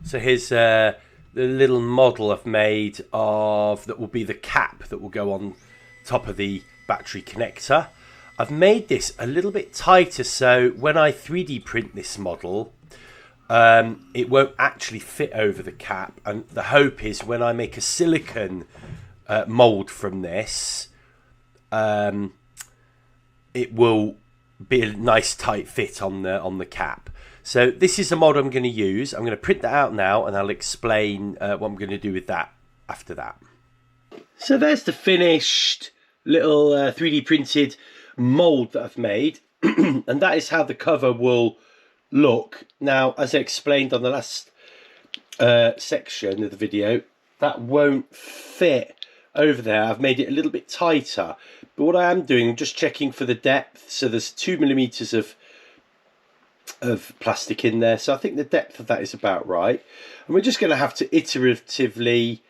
So here's the little model I've made of that will be the cap that will go on top of the battery connector. I've made this a little bit tighter so when I 3D print this model, it won't actually fit over the cap. And the hope is when I make a silicone mould from this, it will be a nice tight fit on the cap. So this is the model I'm going to use. I'm going to print that out now and I'll explain what I'm going to do with that after that. So there's the finished little 3D printed mould that I've made. And that is how the cover will look. Now, as I explained on the last section of the video, that won't fit over there. I've made it a little bit tighter. But what I am doing, I'm just checking for the depth. So there's 2mm of plastic in there, so I think the depth of that is about right, and we're just going to have to iteratively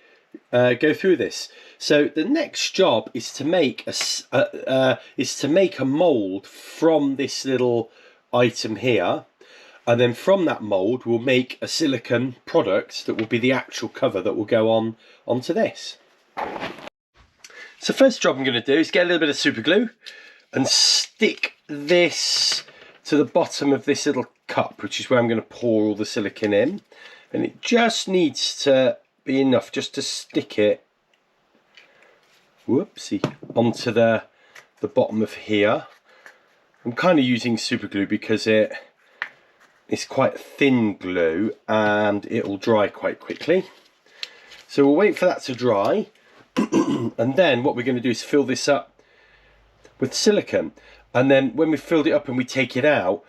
go through this. So the next job is to make a mould from this little item here, and then from that mould we'll make a silicone product that will be the actual cover that will go on onto this. So first job I'm going to do is get a little bit of super glue and stick this to the bottom of this little cup, which is where I'm going to pour all the silicone in, and it just needs to be enough just to stick it, whoopsie, onto the bottom of here. I'm kind of using super glue because it's quite thin glue and it will dry quite quickly. So we'll wait for that to dry, and then what we're going to do is fill this up with silicone. And then when we've filled it up and we take it out,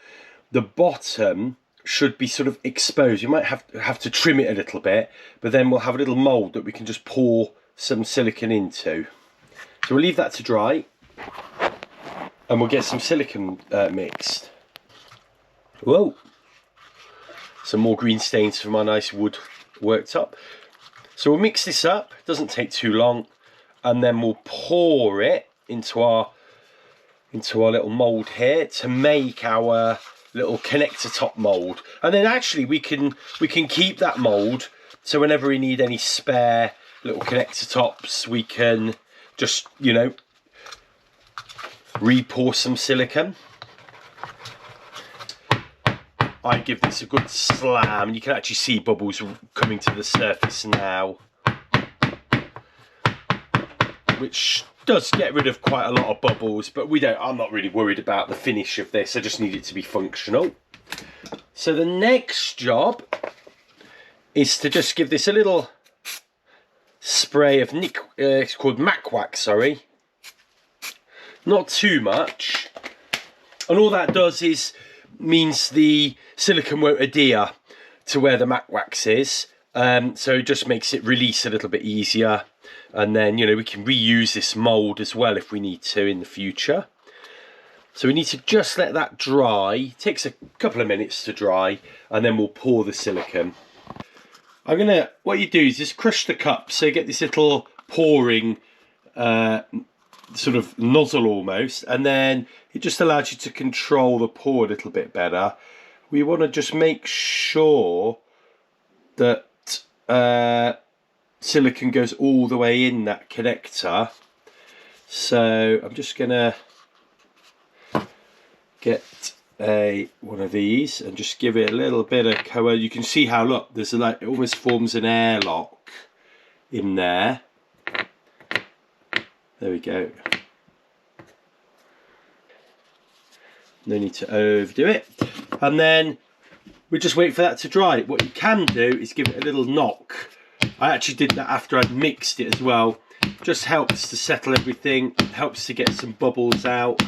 the bottom should be sort of exposed. You might have to trim it a little bit, but then we'll have a little mould that we can just pour some silicone into. So we'll leave that to dry and we'll get some silicone mixed. Whoa! Some more green stains for my nice wood worktop. So we'll mix this up, it doesn't take too long, and then we'll pour it into our little mould here to make our little connector top mould. And then actually we can keep that mould, so whenever we need any spare little connector tops, we can just, you know, re-pour some silicone. I give this a good slam, and you can actually see bubbles coming to the surface now, which does get rid of quite a lot of bubbles, but I'm not really worried about the finish of this. I just need it to be functional. So the next job is to just give this a little spray of it's called Mac Wax, sorry. Not too much. And all that does is means the silicone won't adhere to where the Mac Wax is. So it just makes it release a little bit easier. And then, you know, we can reuse this mould as well if we need to in the future. So we need to just let that dry. It takes a couple of minutes to dry, and then we'll pour the silicone. What you do is just crush the cup, so you get this little pouring sort of nozzle almost, and then it just allows you to control the pour a little bit better. We want to just make sure that silicone goes all the way in that connector. So I'm just gonna get one of these and just give it a little bit of cover. You can see how, look, there's like, it almost forms an airlock in there. There we go. No need to overdo it. And then we just wait for that to dry. What you can do is give it a little knock. I actually did that after I'd mixed it as well. Just helps to settle everything, helps to get some bubbles out.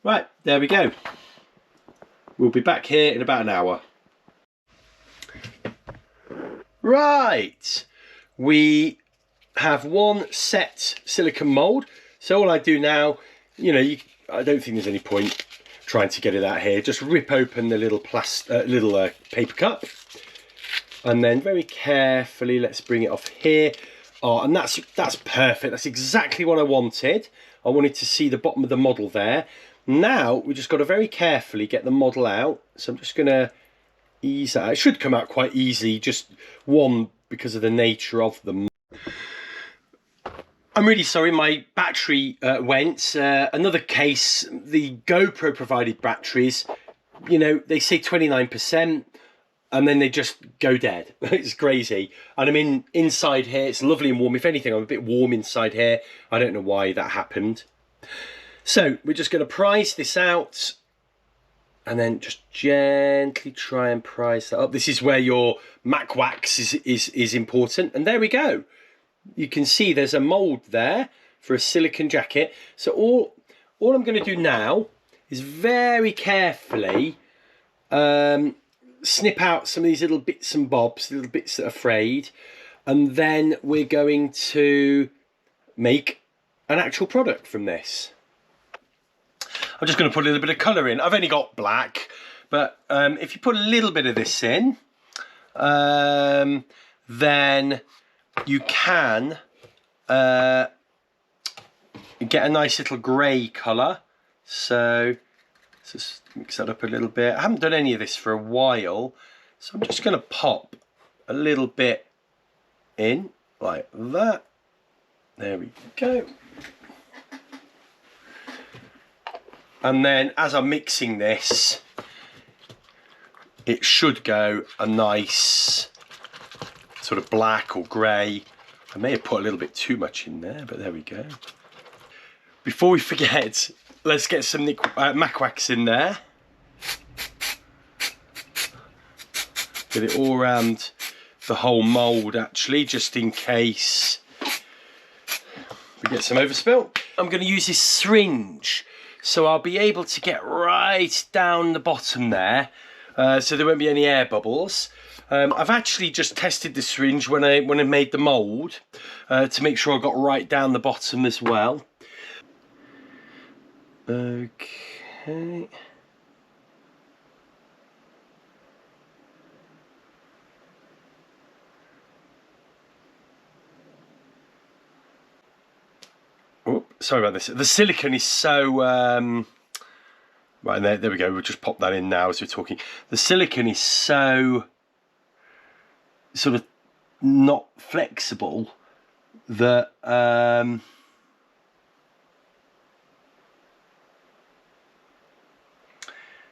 Right, there we go. We'll be back here in about an hour. Right, we have one set silicone mould. So all I do now, you know, I don't think there's any point trying to get it out here. Just rip open the little paper cup, and then very carefully let's bring it off here. Oh, and that's perfect. That's exactly what I wanted. I wanted to see the bottom of the model there. Now we just got to very carefully get the model out. So I'm just going to ease that out. It should come out quite easily, just one, because of the nature of them. I'm really sorry, my battery went. Another case, the GoPro provided batteries, you know, they say 29%. And then they just go dead. It's crazy. And I'm inside here. It's lovely and warm. If anything, I'm a bit warm inside here. I don't know why that happened. So we're just going to prise this out. And then just gently try and prise that up. This is where your Mac wax is important. And there we go. You can see there's a mould there for a silicone jacket. So all I'm going to do now is very carefully snip out some of these little bits and bobs, little bits that are frayed, and then we're going to make an actual product from this. I'm just going to put a little bit of colour in. I've only got black, but if you put a little bit of this in, then you can get a nice little grey colour. So just mix that up a little bit. I haven't done any of this for a while, so I'm just going to pop a little bit in like that. There we go. And then as I'm mixing this, it should go a nice sort of black or grey. I may have put a little bit too much in there, but there we go. Before we forget, let's get some Mac wax in there. Get it all around the whole mould actually, just in case we get some overspill. I'm going to use this syringe, so I'll be able to get right down the bottom there, so there won't be any air bubbles. I've actually just tested the syringe when I made the mould to make sure I got right down the bottom as well. Okay. Oh, sorry about this. The silicone is so right there we go. We'll just pop that in now as we're talking. The silicone is so sort of not flexible that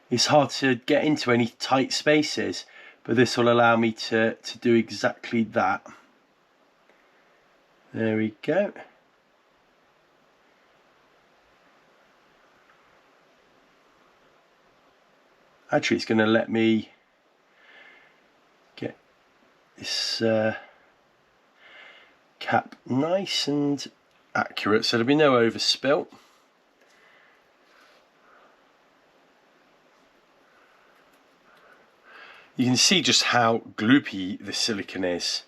it's hard to get into any tight spaces, but this will allow me to do exactly that. There we go. Actually, it's going to let me get this cap nice and accurate, so there'll be no overspill. You can see just how gloopy the silicone is.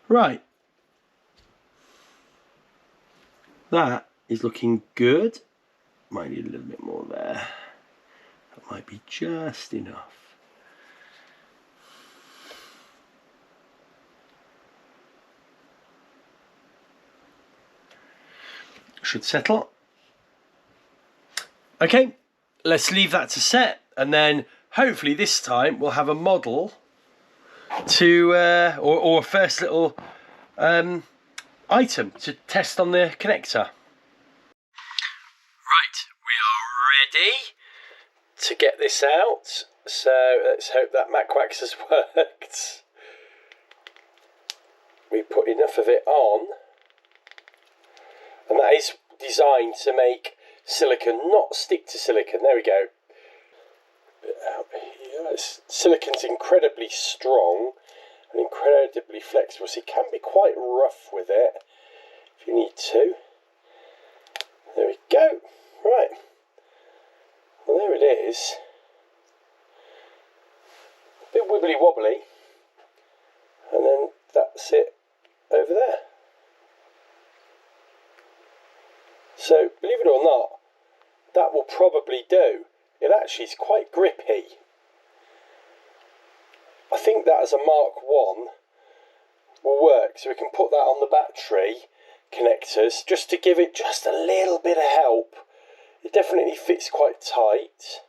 Right. That is looking good. Might need a little bit more there. That might be just enough. Should settle. Okay, let's leave that to set, and then hopefully this time we'll have a model to or a first little item to test on the connector. Right, we are ready to get this out, so let's hope that Mac wax has worked. We put enough of it on, and that is designed to make silicone not stick to silicone. There we go. Out here. Silicone's incredibly strong and incredibly flexible, so you can be quite rough with it if you need to. There we go. Right. Well, there it is. A bit wibbly wobbly, and then that's it over there. So, believe it or not, that will probably do. It actually is quite grippy. I think that as a Mark 1 will work, so we can put that on the battery connectors just to give it just a little bit of help It definitely fits quite tight.